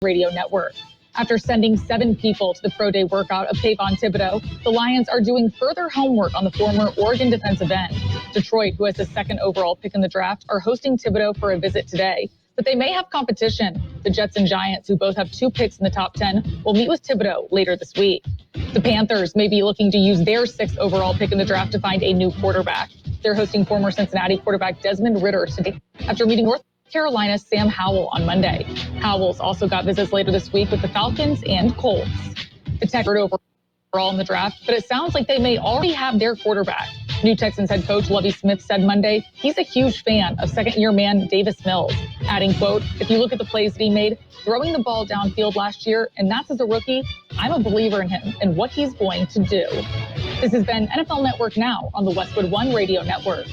Radio Network. After sending 7 people to the pro day workout of Kayvon Thibodeau, the Lions are doing further homework on the former Oregon defensive end. Detroit, who has the 2nd overall pick in the draft, are hosting Thibodeau for a visit today. But they may have competition. The Jets and Giants, who both have 2 picks in the top 10, will meet with Thibodeau later this week. The Panthers may be looking to use their 6th overall pick in the draft to find a new quarterback. They're hosting former Cincinnati quarterback Desmond Ridder today after meeting North Carolina's Sam Howell on Monday. Howell's also got visits later this week with the Falcons and Colts. The Tech are overall in the draft, but it sounds like they may already have their quarterback. New Texans head coach Lovie Smith said Monday he's a huge fan of second-year man Davis Mills, adding, quote, "If you look at the plays that he made, throwing the ball downfield last year, and that's as a rookie, I'm a believer in him and what he's going to do." This has been NFL Network Now on the Westwood One Radio Network.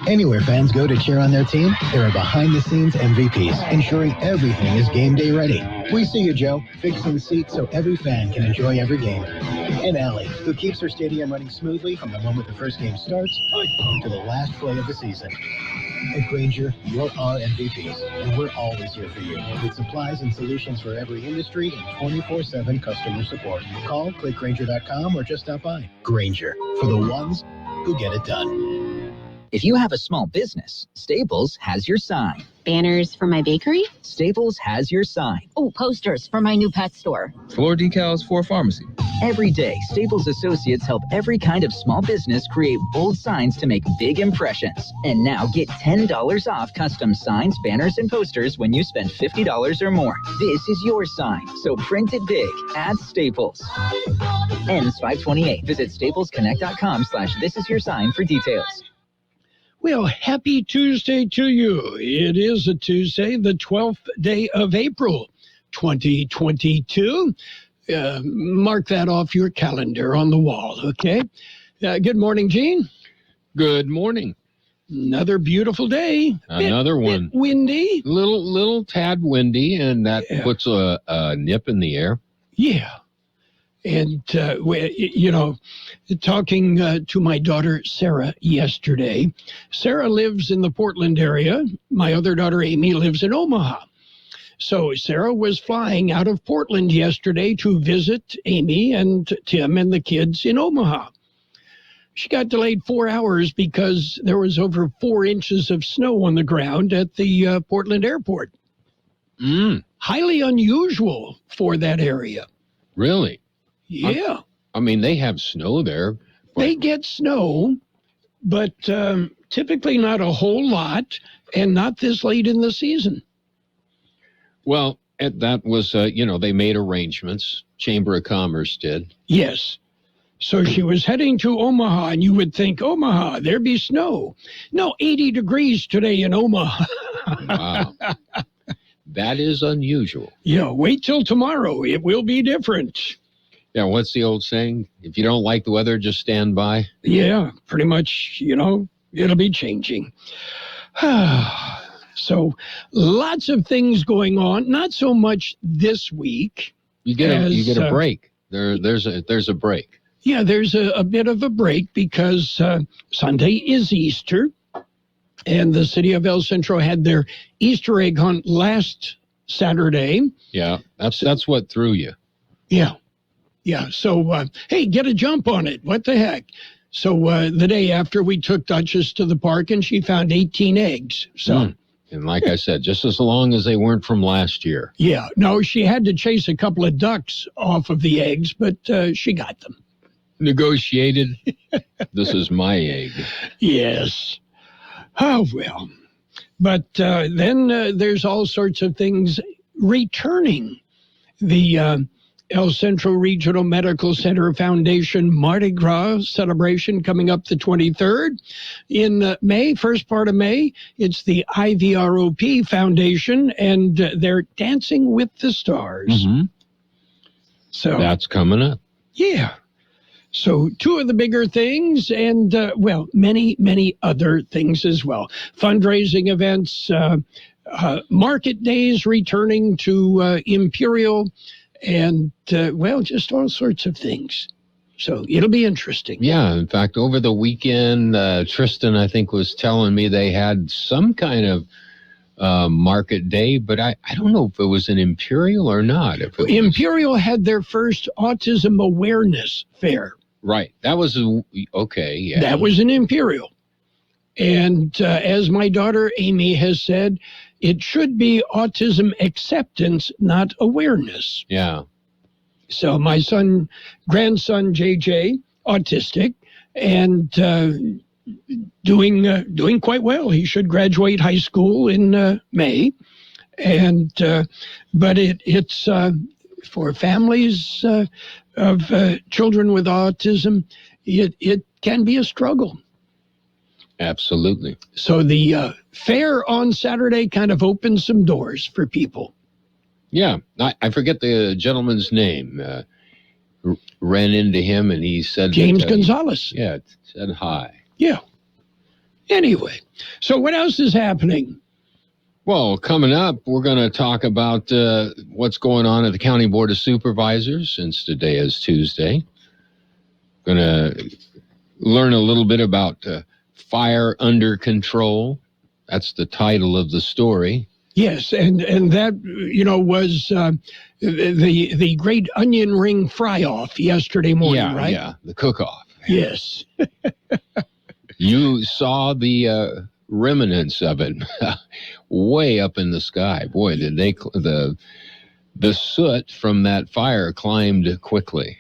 Anywhere fans go to cheer on their team, there are behind-the-scenes MVPs, ensuring everything is game day ready. We see you, Joe, fixing seats so every fan can enjoy every game. And Allie, who keeps her stadium running smoothly from the moment the first game starts to the last play of the season. At Grainger, you're our MVPs, and we're always here for you, with supplies and solutions for every industry and 24/7 customer support. Call, click Grainger.com, or just stop by. Grainger, for the ones who get it done. If you have a small business, Staples has your sign. Banners for my bakery? Staples has your sign. Oh, posters for my new pet store. Floor decals for a pharmacy. Every day, Staples associates help every kind of small business create bold signs to make big impressions. And now get $10 off custom signs, banners, and posters when you spend $50 or more. This is your sign, so print it big at Staples. Ends 5/28. Visit staplesconnect.com/thisisyoursign for details. Well, happy Tuesday to you. It is a Tuesday, the 12th day of April, 2022. Mark that off your calendar on the wall, okay? Good morning, Gene. Good morning. Another beautiful day. Another one. Bit windy. Little tad windy, and that puts a nip in the air. Yeah. And, talking to my daughter, Sarah, yesterday. Sarah lives in the Portland area. My other daughter, Amy, lives in Omaha. So Sarah was flying out of Portland yesterday to visit Amy and Tim and the kids in Omaha. She got delayed 4 hours because there was over 4 inches of snow on the ground at the Portland airport. Highly unusual for that area. Really? Yeah. I mean, they have snow there. They get snow, but typically not a whole lot, and not this late in the season. Well, that was, they made arrangements. Chamber of Commerce did. Yes. So she was heading to Omaha, and you would think, Omaha, there be snow. No, 80 degrees today in Omaha. Wow. That is unusual. Yeah, wait till tomorrow. It will be different. Yeah, what's the old saying? If you don't like the weather, just stand by. Yeah, pretty much, it'll be changing. So lots of things going on. Not so much this week. You get a break. There's a break. Yeah, there's a bit of a break because Sunday is Easter, and the city of El Centro had their Easter egg hunt last Saturday. Yeah, that's what threw you. Yeah. Yeah, so, hey, get a jump on it. What the heck? So the day after, we took Duchess to the park, and she found 18 eggs. So, And like I said, just as long as they weren't from last year. Yeah, no, she had to chase a couple of ducks off of the eggs, but she got them. Negotiated. This is my egg. Yes. Oh, well. But then there's all sorts of things returning. The El Centro Regional Medical Center Foundation Mardi Gras celebration coming up the 23rd. In May, first part of May, it's the IVROP Foundation, and they're Dancing with the Stars. Mm-hmm. So that's coming up. Yeah. So 2 of the bigger things, and, many, many other things as well. Fundraising events, market days returning to Imperial, and, just all sorts of things. So it'll be interesting. Yeah, in fact, over the weekend, Tristan, I think, was telling me they had some kind of market day, but I don't know if it was an Imperial or not. Imperial had their first autism awareness fair. Right. That was okay. Yeah. That was an Imperial. And as my daughter Amy has said, it should be autism acceptance, not awareness. Yeah. So my grandson JJ, autistic, and doing quite well. He should graduate high school in May, and but it's for families of children with autism. It can be a struggle. Absolutely. So the fair on Saturday kind of opened some doors for people. Yeah, I forget the gentleman's name. Ran into him and he said... James Gonzalez. Yeah, said hi. Yeah. Anyway, so what else is happening? Well, coming up, we're going to talk about what's going on at the County Board of Supervisors, since today is Tuesday. Going to learn a little bit about fire under control. That's the title of the story. Yes, and that, was the great onion ring fry-off yesterday morning, right? Yeah, the cook-off. Yes. You saw the remnants of it way up in the sky. Boy, did the soot from that fire climbed quickly.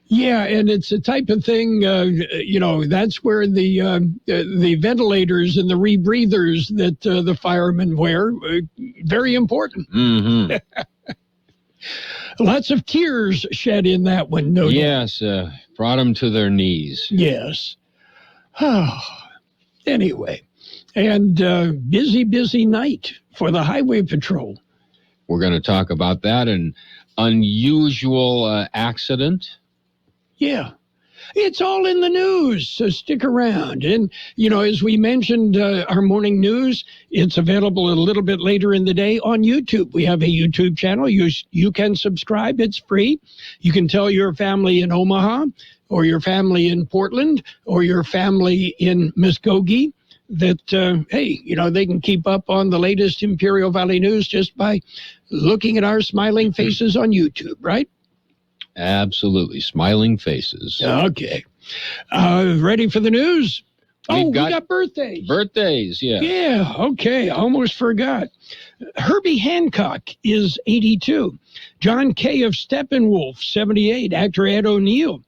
Yeah, and it's a type of thing, that's where the ventilators and the rebreathers that the firemen wear, very important. Mm-hmm. Lots of tears shed in that one, no doubt. Yes, brought them to their knees. Yes. Anyway, and busy night for the highway patrol. We're going to talk about that, an unusual accident. Yeah, it's all in the news, so stick around. And, as we mentioned, our morning news, it's available a little bit later in the day on YouTube. We have a YouTube channel. You can subscribe. It's free. You can tell your family in Omaha or your family in Portland or your family in Muskogee that, hey, they can keep up on the latest Imperial Valley news just by looking at our smiling faces on YouTube, right? Absolutely. Smiling faces. Okay. Ready for the news? We got birthdays. Birthdays, yeah. Yeah, okay. Almost forgot. Herbie Hancock is 82. John Kay of Steppenwolf, 78. Actor Ed O'Neill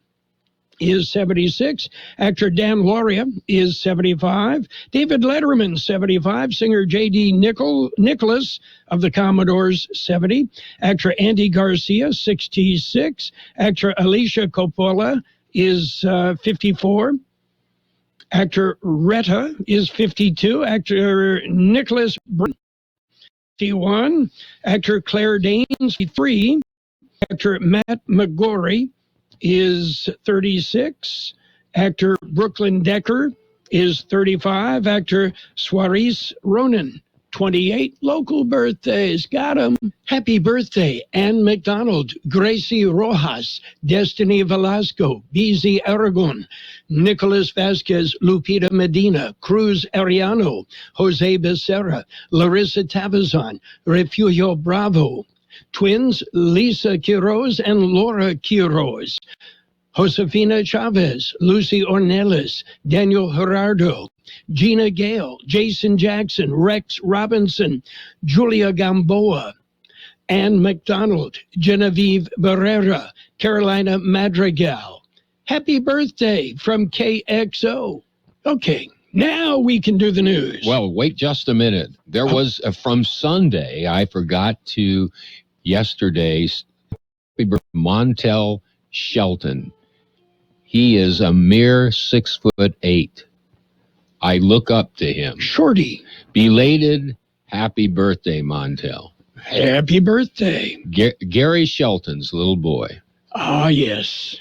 is 76. Actor Dan Lauria is 75. David Letterman, 75. Singer J.D. Nicholas of the Commodores, 70. Actor Andy Garcia, 66. Actor Alicia Coppola is 54. Actor Retta is 52. Actor Nicholas Brun, 51. Actor Claire Danes, 53. Actor Matt McGorry is 36. Actor Brooklyn Decker is 35. Actor Suarez Ronan, 28. Local birthdays, got them. Happy birthday, Ann McDonald, Gracie Rojas, Destiny Velasco, BZ Aragon, Nicholas Vasquez, Lupita Medina, Cruz Ariano, Jose Becerra, Larissa Tavazon, Refugio Bravo, twins Lisa Quiroz and Laura Quiroz, Josefina Chavez, Lucy Ornelas, Daniel Gerardo, Gina Gale, Jason Jackson, Rex Robinson, Julia Gamboa, Ann McDonald, Genevieve Barrera, Carolina Madrigal. Happy birthday from KXO. Okay, now we can do the news. Well, wait just a minute. There was, from Sunday, I forgot to yesterday's Montel Shelton. He is a mere 6'8". I look up to him. Shorty. Belated happy birthday, Montel. Happy birthday. Gary Shelton's little boy. Ah, yes.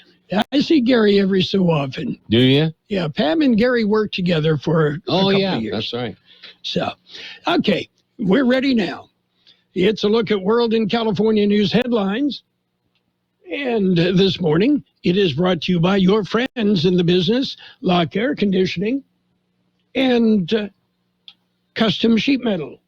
I see Gary every so often. Do you? Yeah, Pam and Gary worked together for a couple of years. That's right. So, okay, we're ready now. It's a look at World and California news headlines. And this morning, it is brought to you by your friends in the business, Lock Air Conditioning and Custom Sheet Metal.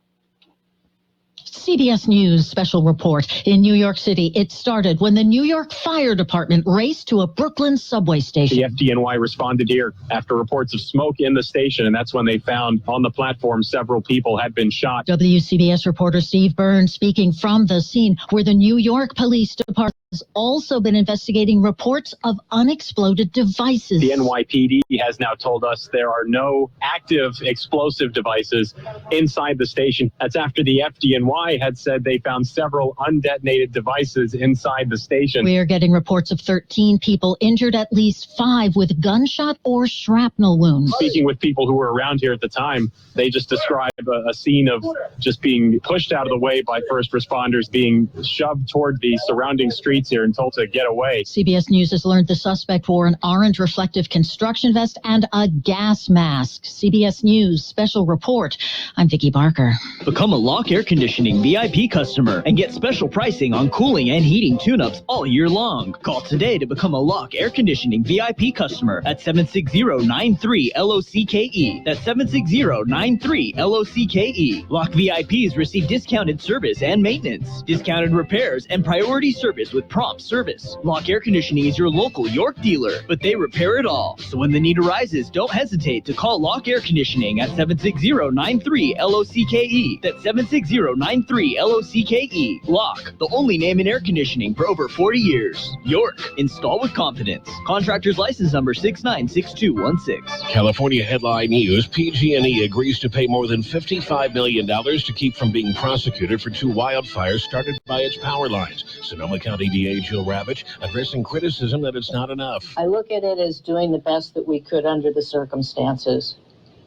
CBS News special report. In New York City, it started when the New York Fire Department raced to a Brooklyn subway station. The FDNY responded here after reports of smoke in the station, and that's when they found on the platform several people had been shot. WCBS reporter Steve Burns speaking from the scene where the New York Police Department has also been investigating reports of unexploded devices. The NYPD has now told us there are no active explosive devices inside the station. That's after the FDNY had said they found several undetonated devices inside the station. We are getting reports of 13 people injured, at least 5 with gunshot or shrapnel wounds. Speaking with people who were around here at the time, they just describe a scene of just being pushed out of the way by first responders, being shoved toward the surrounding streets here and told to get away. CBS News has learned the suspect wore an orange reflective construction vest and a gas mask. CBS News special report. I'm Vicki Barker. Become a Lock Air Conditioning VIP customer and get special pricing on cooling and heating tune-ups all year long. Call today to become a Lock Air Conditioning VIP customer at 760-93-LOCKE. That's 760-93-LOCKE. Lock VIPs receive discounted service and maintenance, discounted repairs, and priority service with prompt service. Lock Air Conditioning is your local York dealer, but they repair it all. So when the need arises, don't hesitate to call Lock Air Conditioning at 760-93-LOCKE. That's 760-93-LOCKE. Lock, the only name in air conditioning for over 40 years. York, install with confidence. Contractor's license number 696216. California headline news: PG&E agrees to pay more than $55 million to keep from being prosecuted for 2 wildfires started by its power lines. Sonoma County DA Jill Ravitch addressing criticism that it's not enough. I look at it as doing the best that we could under the circumstances.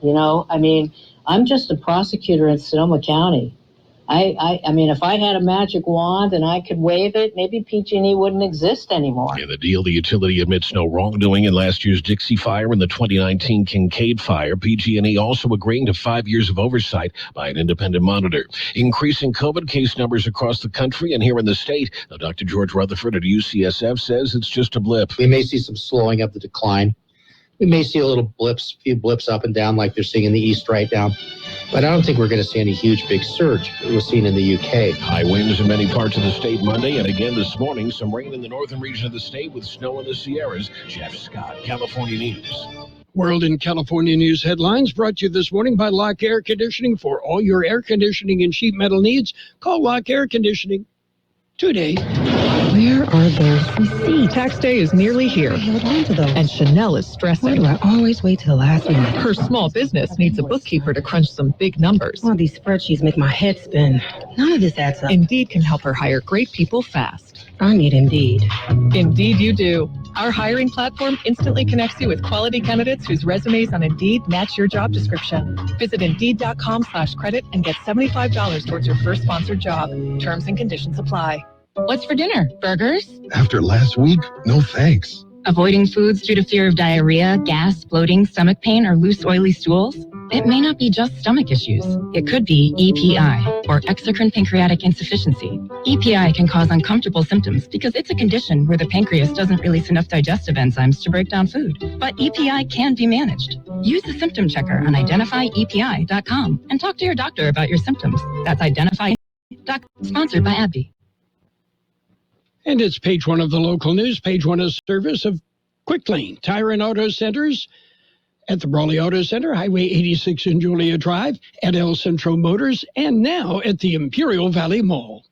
You know, I mean, I'm just a prosecutor in Sonoma County. I mean, if I had a magic wand and I could wave it, maybe PG&E wouldn't exist anymore. In the deal, the utility admits no wrongdoing in last year's Dixie Fire and the 2019 Kincaid Fire. PG&E also agreeing to 5 years of oversight by an independent monitor. Increasing COVID case numbers across the country and here in the state. Now, Dr. George Rutherford at UCSF says it's just a blip. We may see some slowing of the decline. We may see a few blips up and down like they're seeing in the East right now. But I don't think we're going to see any huge big surge that we're seeing in the UK. High winds in many parts of the state Monday, and again this morning, some rain in the northern region of the state with snow in the Sierras. Jeff Scott, California News. World in California News headlines brought to you this morning by Lock Air Conditioning. For all your air conditioning and sheet metal needs, call Lock Air Conditioning today. Where are those receipts? Tax day is nearly here. Hold on to those. And Chanel is stressing. Why do I always wait till the last minute? Her small business needs a bookkeeper to crunch some big numbers. All these spreadsheets make my head spin. None of this adds up. Indeed can help her hire great people fast. I need Indeed. Indeed you do. Our hiring platform instantly connects you with quality candidates whose resumes on Indeed match your job description. Visit Indeed.com/credit and get $75 towards your first sponsored job. Terms and conditions apply. What's for dinner? Burgers? After last week, no thanks. Avoiding foods due to fear of diarrhea, gas, bloating, stomach pain, or loose, oily stools? It may not be just stomach issues. It could be EPI, or exocrine pancreatic insufficiency. EPI can cause uncomfortable symptoms because it's a condition where the pancreas doesn't release enough digestive enzymes to break down food. But EPI can be managed. Use the symptom checker on identifyepi.com and talk to your doctor about your symptoms. That's identify.com, sponsored by AbbVie. And it's page 1 of the local news. Page 1 is service of Quick Lane Tire and Auto Centers at the Brawley Auto Center, Highway 86 in Julia Drive, at El Centro Motors, and now at the Imperial Valley Mall.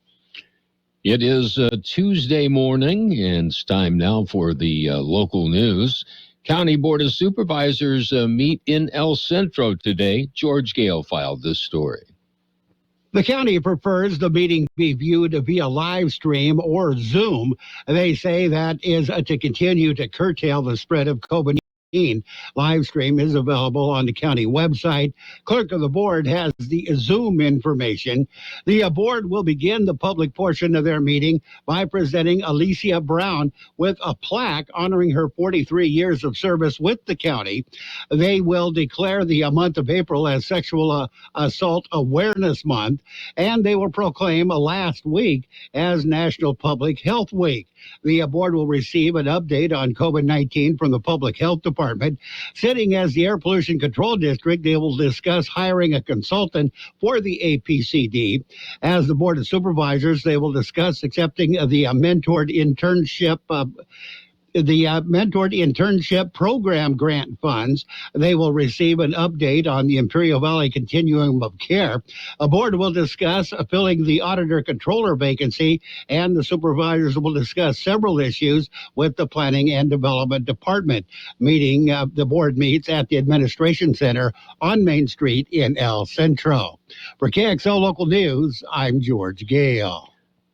It is Tuesday morning, and it's time now for the local news. County Board of Supervisors meet in El Centro today. George Gale filed this story. The county prefers the meeting be viewed via live stream or Zoom. They say that is to continue to curtail the spread of COVID-19. Live stream is available on the county website. Clerk of the board has the Zoom information. The board will begin the public portion of their meeting by presenting Alicia Brown with a plaque honoring her 43 years of service with the county. They will declare the month of April as Sexual Assault Awareness Month, and they will proclaim last week as National Public Health Week. The board will receive an update on COVID-19 from the Public Health Department Department. Sitting as the Air Pollution Control District, they will discuss hiring a consultant for the APCD. As the Board of Supervisors, they will discuss accepting the mentored internship program grant funds. They will receive an update on the Imperial Valley Continuum of Care. A board will discuss filling the auditor-controller vacancy, and the supervisors will discuss several issues with the Planning and Development Department. The board meets at the Administration Center on Main Street in El Centro. For KXO Local News, I'm George Gale.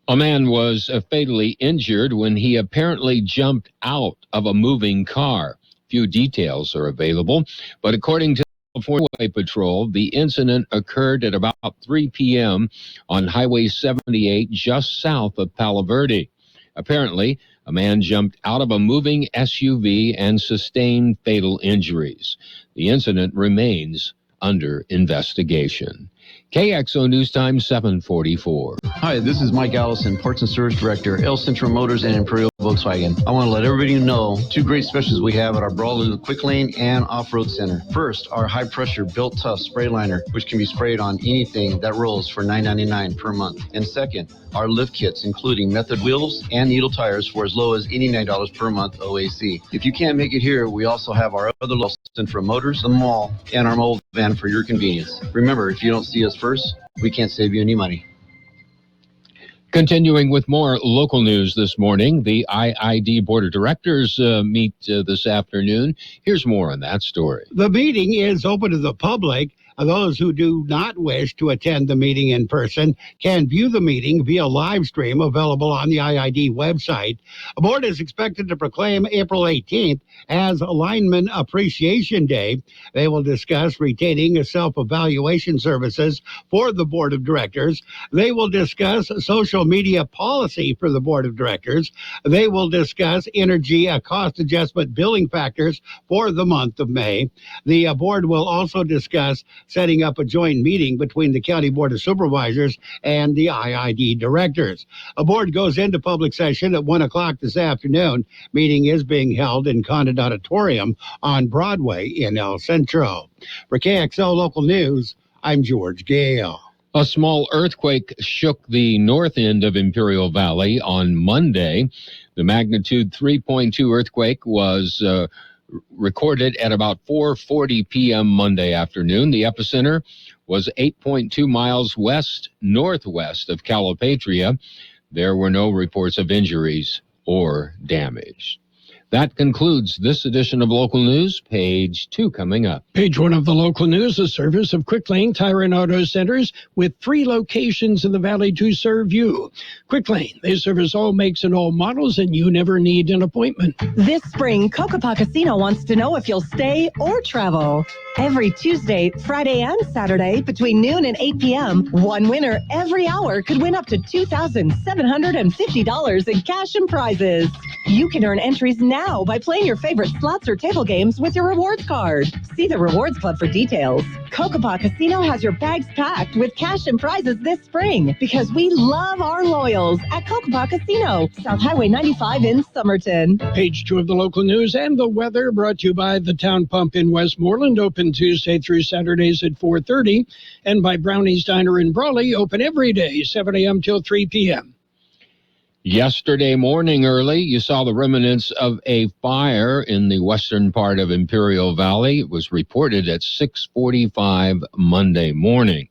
A man was fatally injured when he apparently jumped out of a moving car. Few details are available, but according to the California Highway Patrol, the incident occurred at about 3 p.m. on Highway 78 just south of Palo Verde. Apparently, a man jumped out of a moving SUV and sustained fatal injuries. The incident remains under investigation. KXO News Time 744. Hi, this is Mike Allison, Parts and Service Director, El Centro Motors and Imperial Volkswagen. I want to let everybody know two great specials we have at our Brawler Quick Lane and Off-Road Center. First, our high-pressure Built Tough spray liner, which can be sprayed on anything that rolls for $9.99 per month. And second, our lift kits, including method wheels and needle tires for as low as $89 per month OAC. If you can't make it here, we also have our other El Centro Motors, the mall, and our mobile van for your convenience. Remember, if you don't see us first, we can't save you any money. Continuing with more local news this morning, the IID Board of Directors meet this afternoon. Here's more on that story. The meeting is open to the public. Those who do not wish to attend the meeting in person can view the meeting via live stream available on the IID website. The board is expected to proclaim April 18th as Lineman Appreciation Day. They will discuss retaining self-evaluation services for the board of directors. They will discuss social media policy for the board of directors. They will discuss energy cost adjustment billing factors for the month of May. The board will also discuss setting up a joint meeting between the County Board of Supervisors and the IID directors. A board goes into public session at 1 o'clock this afternoon. Meeting is being held in Condon Auditorium on Broadway in El Centro. For KXO Local News, I'm George Gale. A small earthquake shook the north end of Imperial Valley on Monday. The magnitude 3.2 earthquake was recorded at about 4:40 p.m. Monday afternoon. The epicenter was 8.2 miles west-northwest of Calipatria. There were no reports of injuries or damage. That concludes this edition of Local News. Page 2 coming up. Page 1 of the Local News, a service of Quick Lane Tire and Auto Centers with 3 locations in the valley to serve you. Quick Lane, they service all makes and all models, and you never need an appointment. This spring, Cocopah Casino wants to know if you'll stay or travel. Every Tuesday, Friday, and Saturday between noon and 8 p.m., one winner every hour could win up to $2,750 in cash and prizes. You can earn entries now by playing your favorite slots or table games with your rewards card. See the Rewards Club for details. Cocopah Casino has your bags packed with cash and prizes this spring because we love our loyals at Cocopah Casino, South Highway 95 in Somerton. Page 2 of the Local News and the weather brought to you by the Town Pump in Westmoreland, open Tuesday through Saturdays at 4:30, and by Brownie's Diner in Brawley, open every day, 7 a.m. till 3 p.m. Yesterday morning early, you saw the remnants of a fire in the western part of Imperial Valley. It was reported at 6:45 Monday morning.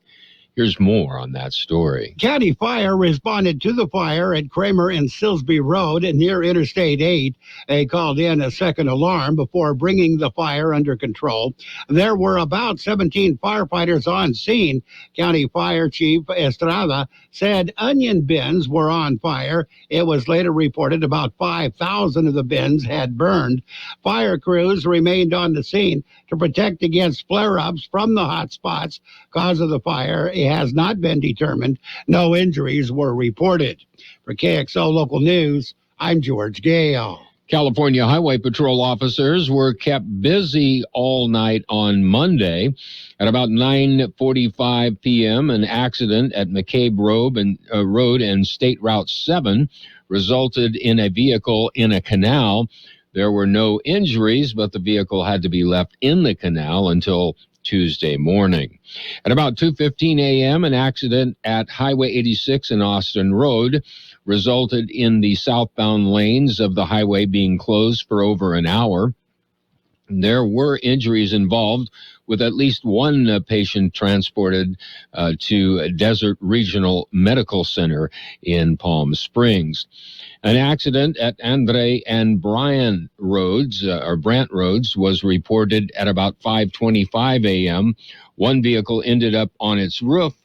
Here's more on that story. County Fire responded to the fire at Kramer and Silsby Road near Interstate 8. They called in a second alarm before bringing the fire under control. There were about 17 firefighters on scene. County Fire Chief Estrada said onion bins were on fire. It was later reported about 5,000 of the bins had burned. Fire crews remained on the scene to protect against flare-ups from the hot spots. Cause of the fire has not been determined. No injuries were reported. For KXO Local News, I'm George Gale. California Highway Patrol officers were kept busy all night on Monday. At about 9:45 p.m., an accident at McCabe Road and State Route 7 resulted in a vehicle in a canal. There were no injuries, but the vehicle had to be left in the canal until Tuesday morning. At about 2:15 a.m., an accident at Highway 86 and Austin Road resulted in the southbound lanes of the highway being closed for over an hour. There were injuries involved, with at least one patient transported to Desert Regional Medical Center in Palm Springs. An accident at Andre and Brant Roads was reported at about 5:25 a.m. One vehicle ended up on its roof.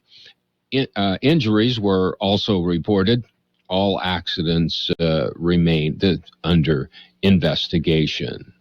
Injuries were also reported. All accidents remain under investigation.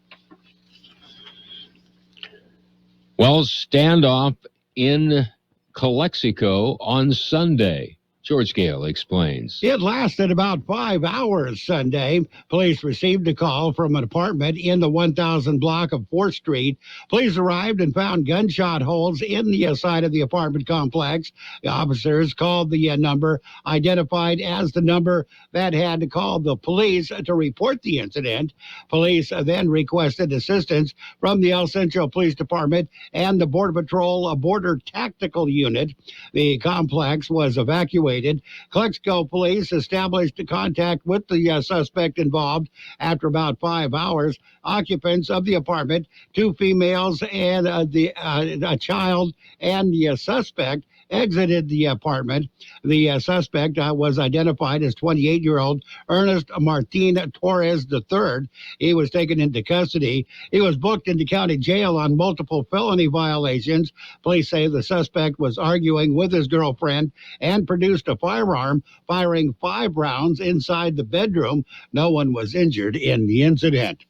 Well, standoff in Calexico on Sunday. George Gale explains. It lasted about 5 hours Sunday. Police received a call from an apartment in the 1000 block of 4th Street. Police arrived and found gunshot holes in the side of the apartment complex. The officers called the number identified as the number that had called the police to report the incident. Police then requested assistance from the El Centro Police Department and the Border Patrol Border Tactical Unit. The complex was evacuated. Calexico police established contact with the suspect involved. After about 5 hours, occupants of the apartment, 2 females and a child, and the suspect exited the apartment. The suspect was identified as 28-year-old Ernest Martin Torres III. He was taken into custody. He was booked into county jail on multiple felony violations. Police say the suspect was arguing with his girlfriend and produced a firearm, firing 5 rounds inside the bedroom. No one was injured in the incident.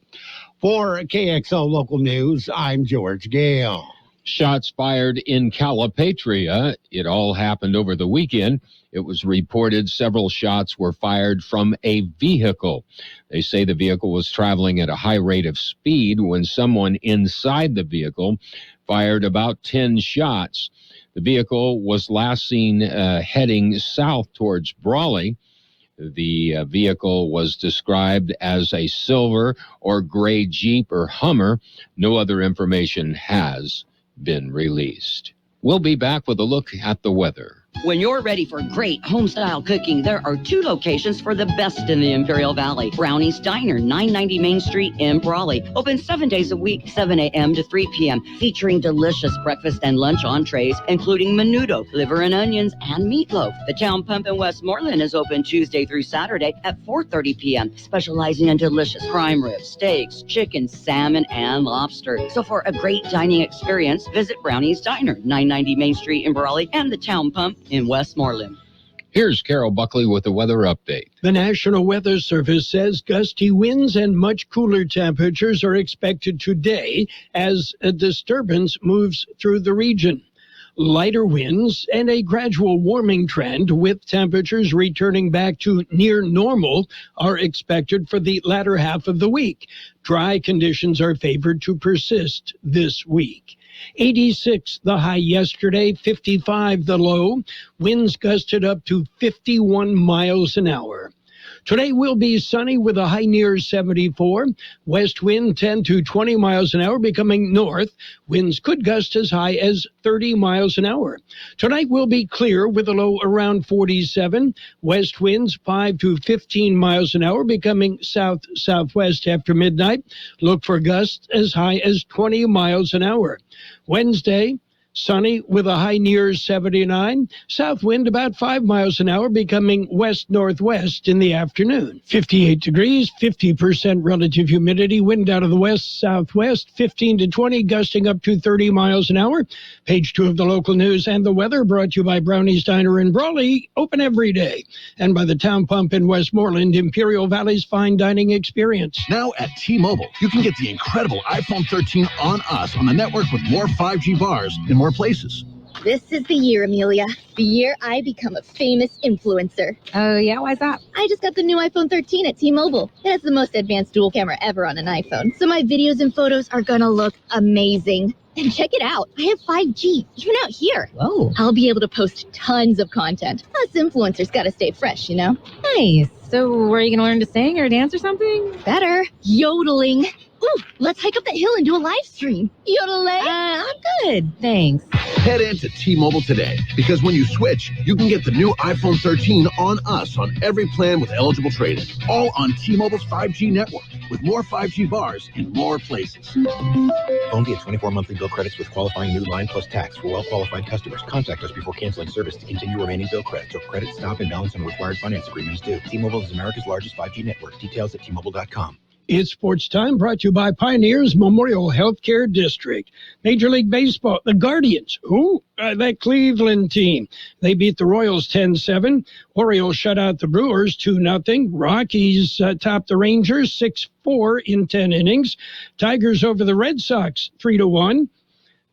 For KXO Local News, I'm George Gale. Shots fired in Calipatria. It all happened over the weekend. It was reported several shots were fired from a vehicle. They say the vehicle was traveling at a high rate of speed when someone inside the vehicle fired about 10 shots. The vehicle was last seen heading south towards Brawley. The vehicle was described as a silver or gray Jeep or Hummer. No other information has been released. We'll be back with a look at the weather. When you're ready for great home-style cooking, there are 2 locations for the best in the Imperial Valley. Brownie's Diner, 990 Main Street in Brawley. Open 7 days a week, 7 a.m. to 3 p.m., featuring delicious breakfast and lunch entrees, including menudo, liver and onions, and meatloaf. The Town Pump in Westmoreland is open Tuesday through Saturday at 4:30 p.m., specializing in delicious prime ribs, steaks, chicken, salmon, and lobster. So for a great dining experience, visit Brownie's Diner, 990 Main Street in Brawley, and the Town Pump in Westmoreland. Here's Carol Buckley with the weather update. The National Weather Service says gusty winds and much cooler temperatures are expected today as a disturbance moves through the region. Lighter winds and a gradual warming trend with temperatures returning back to near normal are expected for the latter half of the week. Dry conditions are favored to persist this week. 86 the high yesterday, 55 the low. Winds gusted up to 51 miles an hour. Today will be sunny with a high near 74. West wind 10 to 20 miles an hour becoming north. Winds could gust as high as 30 miles an hour. Tonight will be clear with a low around 47. West winds 5 to 15 miles an hour becoming south-southwest after midnight. Look for gusts as high as 20 miles an hour. Wednesday, sunny with a high near 79. South wind about 5 miles an hour becoming west-northwest in the afternoon. 58 degrees, 50% relative humidity. Wind out of the west-southwest, 15 to 20, gusting up to 30 miles an hour. Page 2 of the local news and the weather brought to you by Brownie's Diner in Brawley, open every day. And by the Town Pump in Westmoreland, Imperial Valley's fine dining experience. Now at T-Mobile, you can get the incredible iPhone 13 on us on the network with more 5G bars in more places. This is the year, Amelia. The year I become a famous influencer. Oh, yeah? Why's that? I just got the new iPhone 13 at T-Mobile. It has the most advanced dual camera ever on an iPhone, so my videos and photos are gonna look amazing. And check it out. I have 5G, even out here. Whoa. I'll be able to post tons of content. Us influencers gotta stay fresh, you know? Nice. So were you going to learn to sing or dance or something? Better. Yodeling. Ooh, let's hike up that hill and do a live stream. Yodeling. I'm good. Thanks. Head into T-Mobile today, because when you switch, you can get the new iPhone 13 on us on every plan with eligible trade-in. All on T-Mobile's 5G network, with more 5G bars in more places. Phone via 24 monthly bill credits with qualifying new line plus tax for well-qualified customers. Contact us before canceling service to continue remaining bill credits or credit stop and balance on required finance agreements due. T-Mobile is America's largest 5G network. Details at T-Mobile.com. It's Sports Time, brought to you by Pioneers Memorial Healthcare District. Major League Baseball, the Guardians. That Cleveland team. They beat the Royals 10-7. Orioles shut out the Brewers 2-0. Rockies topped the Rangers 6-4 in 10 innings. Tigers over the Red Sox 3-1.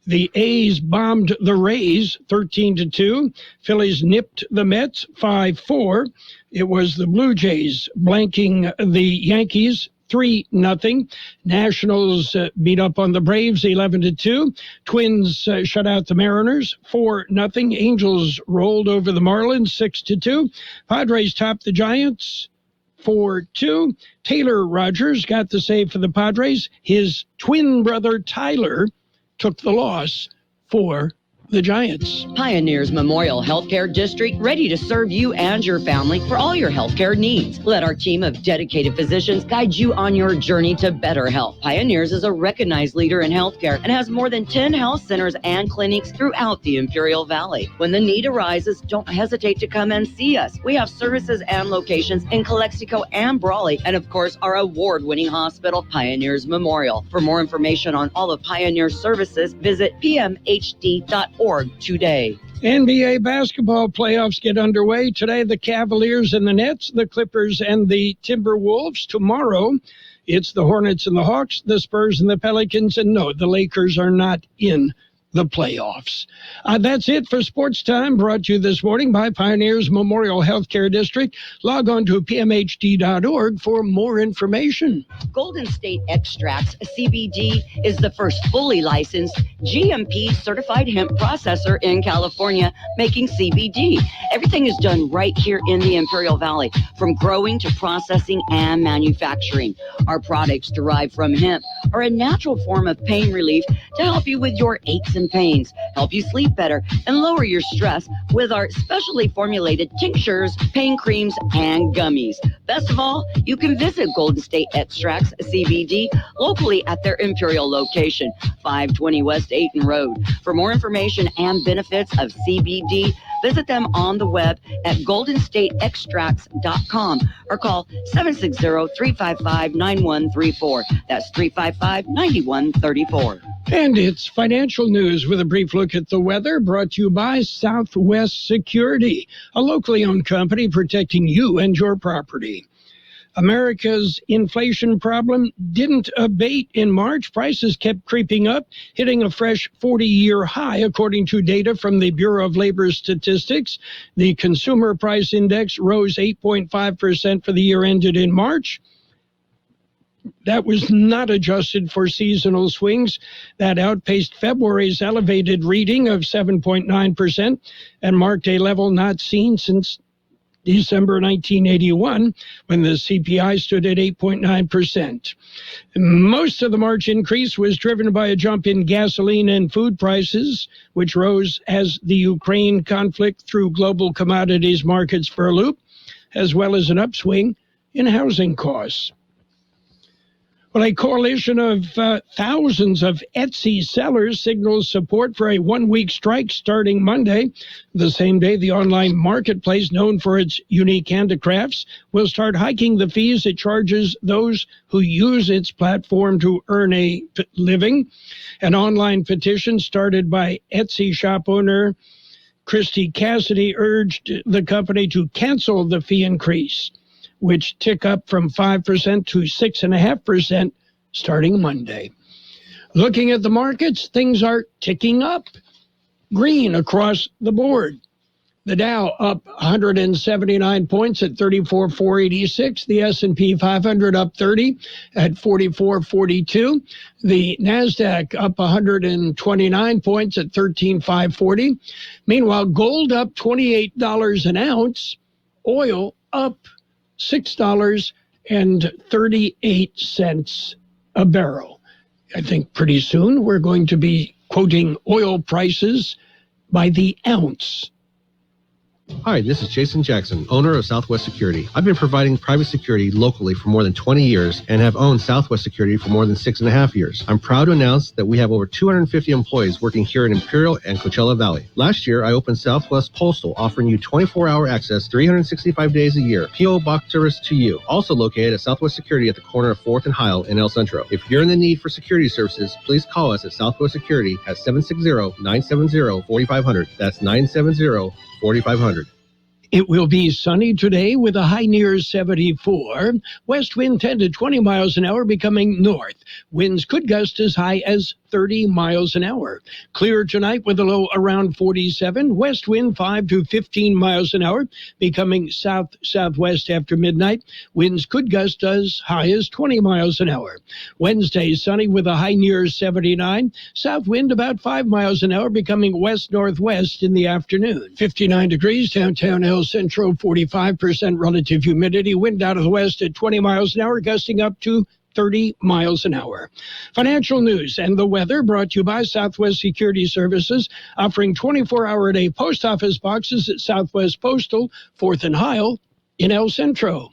The A's bombed the Rays 13-2. Phillies nipped the Mets 5-4. It was the Blue Jays blanking the Yankees 3-0. Nationals beat up on the Braves 11-2. Twins shut out the Mariners 4-0. Angels rolled over the Marlins 6-2. Padres topped the Giants 4-2. Taylor Rogers got the save for the Padres. His twin brother Tyler took the loss for the Giants. Pioneers Memorial Healthcare District, ready to serve you and your family for all your healthcare needs. Let our team of dedicated physicians guide you on your journey to better health. Pioneers is a recognized leader in healthcare and has more than 10 health centers and clinics throughout the Imperial Valley. When the need arises, don't hesitate to come and see us. We have services and locations in Calexico and Brawley, and of course, our award-winning hospital, Pioneers Memorial. For more information on all of Pioneer's services, visit pmhd.org today. NBA basketball playoffs get underway. Today, the Cavaliers and the Nets, the Clippers and the Timberwolves. Tomorrow, it's the Hornets and the Hawks, the Spurs and the Pelicans. And no, the Lakers are not in the playoffs. That's it for Sports Time, brought to you this morning by Pioneers Memorial Healthcare District. Log on to pmhd.org for more information. Golden State Extracts, CBD, is the first fully licensed GMP certified hemp processor in California making CBD. Everything is done right here in the Imperial Valley, from growing to processing and manufacturing. Our products derived from hemp are a natural form of pain relief to help you with your aches and pains, help you sleep better, and lower your stress with our specially formulated tinctures, pain creams, and gummies. Best of all, you can visit Golden State Extracts CBD locally at their Imperial location, 520 West Ayton Road. For more information and benefits of CBD, visit them on the web at goldenstateextracts.com or call 760-355-9134. That's 355-9134. And it's financial news with a brief look at the weather, brought to you by Southwest Security, a locally owned company protecting you and your property. America's inflation problem didn't abate in March. Prices kept creeping up, hitting a fresh 40-year high, according to data from the Bureau of Labor Statistics. The Consumer Price Index rose 8.5% for the year ended in March. That was not adjusted for seasonal swings. That outpaced February's elevated reading of 7.9% and marked a level not seen since December 1981, when the CPI stood at 8.9%. Most of the March increase was driven by a jump in gasoline and food prices, which rose as the Ukraine conflict threw global commodities markets for a loop, as well as an upswing in housing costs. Well, a coalition of thousands of Etsy sellers signals support for a one-week strike starting Monday. The same day, the online marketplace, known for its unique handicrafts, will start hiking the fees it charges those who use its platform to earn a living. An online petition started by Etsy shop owner Christy Cassidy urged the company to cancel the fee increase, which tick up from 5% to 6.5% starting Monday. Looking at the markets, things are ticking up, green across the board. The Dow up 179 points at 34,486. The S&P 500 up 30 at 44,42. The NASDAQ up 129 points at 13,540. Meanwhile, gold up $28 an ounce. Oil up $6.38 a barrel. I think pretty soon we're going to be quoting oil prices by the ounce. Hi, this is Jason Jackson, owner of Southwest Security. I've been providing private security locally for more than 20 years and have owned Southwest Security for more than 6.5 years. I'm proud to announce that we have over 250 employees working here in Imperial and Coachella Valley. Last year, I opened Southwest Postal, offering you 24-hour access 365 days a year. P.O. Box service to you. Also located at Southwest Security at the corner of 4th and Heil in El Centro. If you're in the need for security services, please call us at Southwest Security at 760-970-4500. That's 970-4500. It will be sunny today with a high near 74. West wind 10 to 20 miles an hour becoming north. Winds could gust as high as 30 miles an hour. Clear tonight with a low around 47. West wind 5 to 15 miles an hour becoming south-southwest after midnight. Winds could gust as high as 20 miles an hour. Wednesday sunny with a high near 79. South wind about 5 miles an hour becoming west-northwest in the afternoon. 59 degrees downtown El Centro, 45% relative humidity. Wind out of the west at 20 miles an hour, gusting up to 30 miles an hour. Financial news and the weather brought to you by Southwest Security Services, offering 24-hour-a-day post office boxes at Southwest Postal, 4th and Heil in El Centro.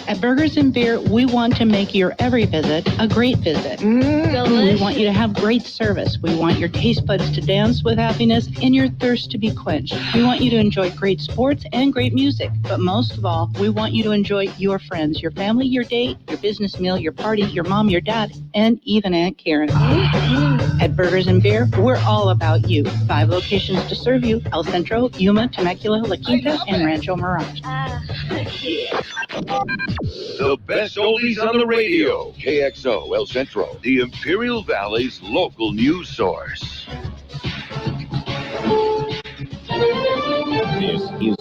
At Burgers and Beer, we want to make your every visit a great visit. We want you to have great service. We want your taste buds to dance with happiness and your thirst to be quenched. We want you to enjoy great sports and great music. But most of all, we want you to enjoy your friends, your family, your date, your business meal, your party, your mom, your dad, and even Aunt Karen. At Burgers and Beer, we're all about you. 5 locations to serve you: El Centro, Yuma, Temecula, La Quinta, and Rancho Mirage. The best oldies on the radio. KXO El Centro, the Imperial Valley's local news source. This is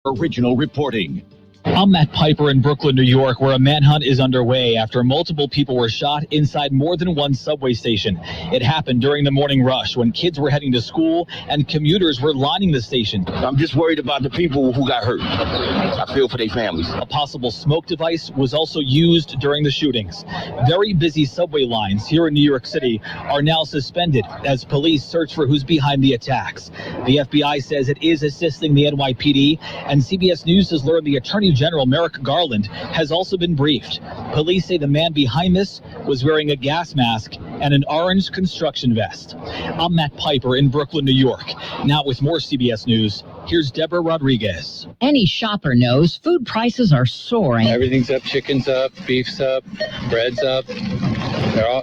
original reporting. I'm Matt Piper in Brooklyn, New York, where a manhunt is underway after multiple people were shot inside more than one subway station. It happened during the morning rush when kids were heading to school and commuters were lining the station. I'm just worried about the people who got hurt. I feel for their families. A possible smoke device was also used during the shootings. Very busy subway lines here in New York City are now suspended as police search for who's behind the attacks. The FBI says it is assisting the NYPD, and CBS News has learned the Attorney General Merrick Garland has also been briefed. Police say the man behind this was wearing a gas mask and an orange construction vest. I'm Matt Piper in Brooklyn, New York. Now with more CBS News, here's Deborah Rodriguez. Any shopper knows food prices are soaring. Everything's up, chicken's up, beef's up, bread's up.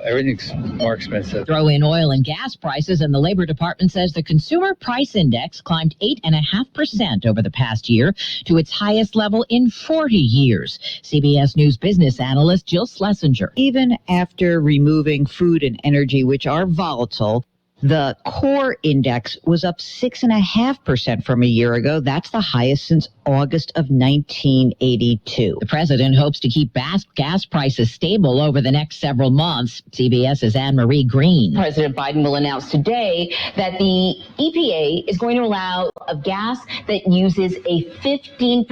Everything's more expensive. Throw in oil and gas prices, and the Labor Department says the Consumer Price Index climbed 8.5% over the past year to its highest level in 40 years. CBS News business analyst Jill Schlesinger. Even after removing food and energy, which are volatile, the core index was up 6.5% from a year ago. That's the highest since August of 1982. The president hopes to keep gas prices stable over the next several months. CBS's Anne-Marie Green. President Biden will announce today that the EPA is going to allow a gas that uses a 15%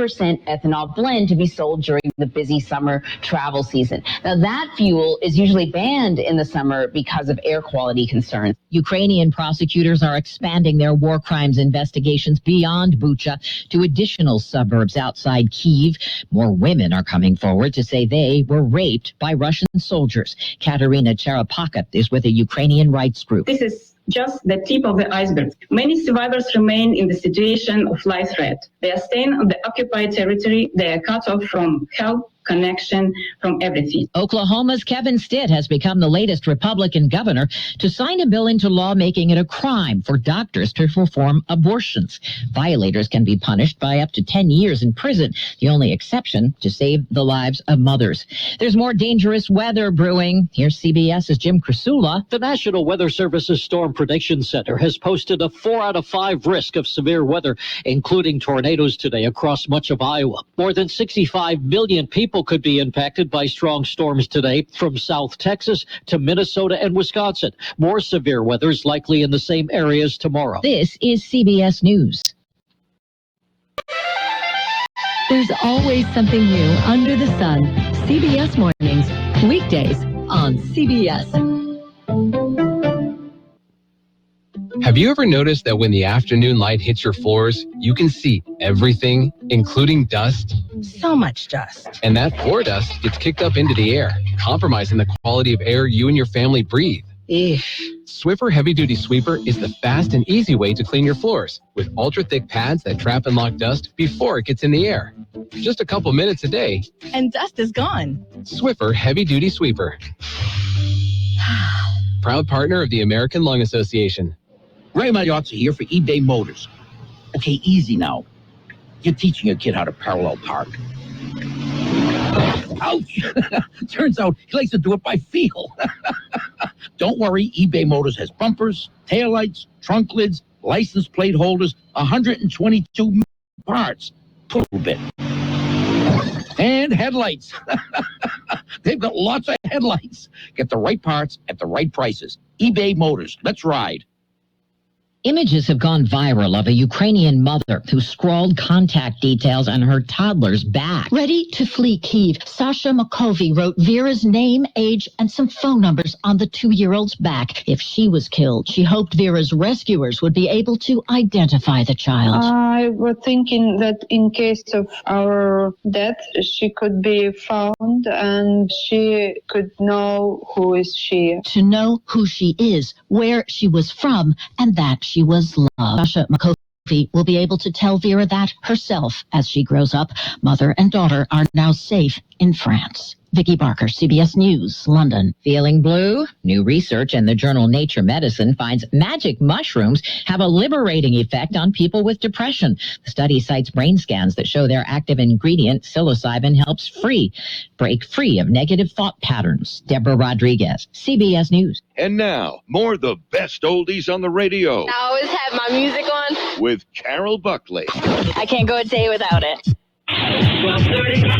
ethanol blend to be sold during the busy summer travel season. Now, that fuel is usually banned in the summer because of air quality concerns. Ukrainian prosecutors are expanding their war crimes investigations beyond Bucha to additional suburbs outside Kyiv. More women are coming forward to say they were raped by Russian soldiers. Katerina Cherepaka is with a Ukrainian rights group. This is just the tip of the iceberg. Many survivors remain in the situation of life threat. They are staying on the occupied territory. They are cut off from health connection from everything. Oklahoma's Kevin Stitt has become the latest Republican governor to sign a bill into law making it a crime for doctors to perform abortions. Violators can be punished by up to 10 years in prison, the only exception to save the lives of mothers. There's more dangerous weather brewing. Here's CBS's Jim Krasula. The National Weather Service's Storm Prediction Center has posted a 4 out of 5 risk of severe weather, including tornadoes today across much of Iowa. More than 65 million people could be impacted by strong storms today from South Texas to Minnesota and Wisconsin. More severe weather is likely in the same areas tomorrow. This is CBS News. There's always something new under the sun. CBS Mornings, weekdays on CBS. Have you ever noticed that when the afternoon light hits your floors, you can see everything, including dust? So much dust. And that floor dust gets kicked up into the air, compromising the quality of air you and your family breathe. Swiffer Heavy Duty Sweeper is the fast and easy way to clean your floors with ultra-thick pads that trap and lock dust before it gets in the air. Just a couple minutes a day. And dust is gone. Swiffer Heavy Duty Sweeper. Proud partner of the American Lung Association. Ray Magliozzi here for eBay Motors. Okay, easy now. You're teaching a kid how to parallel park. Ouch! Turns out he likes to do it by feel. Don't worry, eBay Motors has bumpers, taillights, trunk lids, license plate holders, 122 parts. Pull a bit. And headlights. They've got lots of headlights. Get the right parts at the right prices. eBay Motors. Let's ride. Images have gone viral of a Ukrainian mother who scrawled contact details on her toddler's back. Ready to flee Kyiv, Sasha Makovey wrote Vera's name, age, and some phone numbers on the 2-year-old's back. If she was killed, she hoped Vera's rescuers would be able to identify the child. I was thinking that in case of our death, she could be found and she could know who is she. To know who she is, where she was from, and that she was loved. Sasha Makovey will be able to tell Vera that herself as she grows up. Mother and daughter are now safe in France. Vicki Barker, CBS News, London. Feeling blue? New research in the journal Nature Medicine finds magic mushrooms have a liberating effect on people with depression. The study cites brain scans that show their active ingredient, psilocybin, helps break free of negative thought patterns. Deborah Rodriguez, CBS News. And now, more of the best oldies on the radio. I always have my music on. With Carroll Buckley. I can't go a day without it. 12:30.